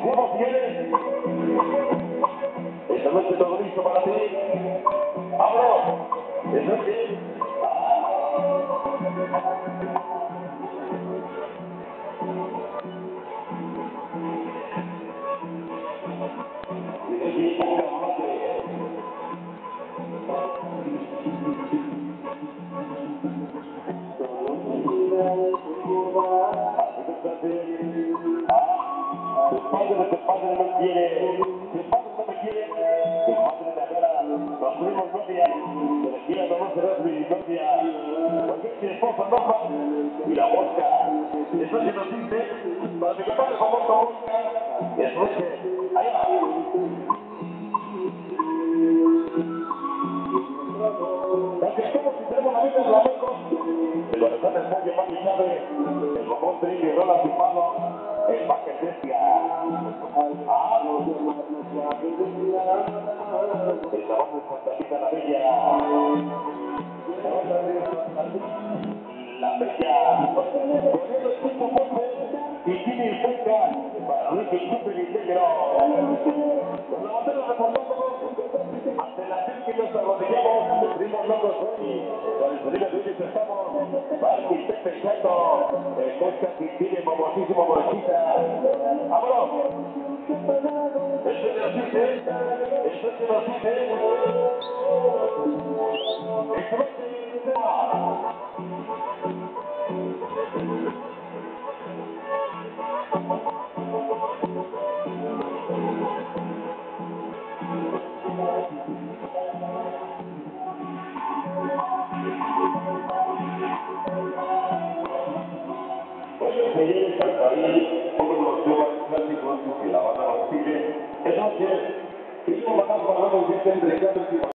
posición tienes. Esta noche todo listo para ti. ¡Vámonos! ¡Eso sí! Tu padre no quiere, tu padre no me quiere, tu madre me adora, nos fuimos novia, pero quiera no serás mi novia, porque es mi esposa Norma y la mosca. Eso se nos dice, para que compadre famoso mosca, y después que, ahí va. Porque es como si tenemos la vida en la boca, el corazón del pollo más sabe, el bobón trillo y rola su mano, el baque bestia. Esta voz de Santa Rita la Bella. La Bella. Poniendo el tipo fuerte y Jimmy Fuenca para Ricky Super y Negro. Los lavanderos reportando ante la gente que nos arrodillamos. Rimos locos hoy. Con el sonido de hoy estamos. Barky, Pepe Chato. El podcast que tiene famosísimo Morchita. ¡Vámonos! Eso se nos dice. Eso se nos dice. Señores, hasta ahí todos los temas clásicos que la banda nos pide. Entonces, seguimos bajando para los entre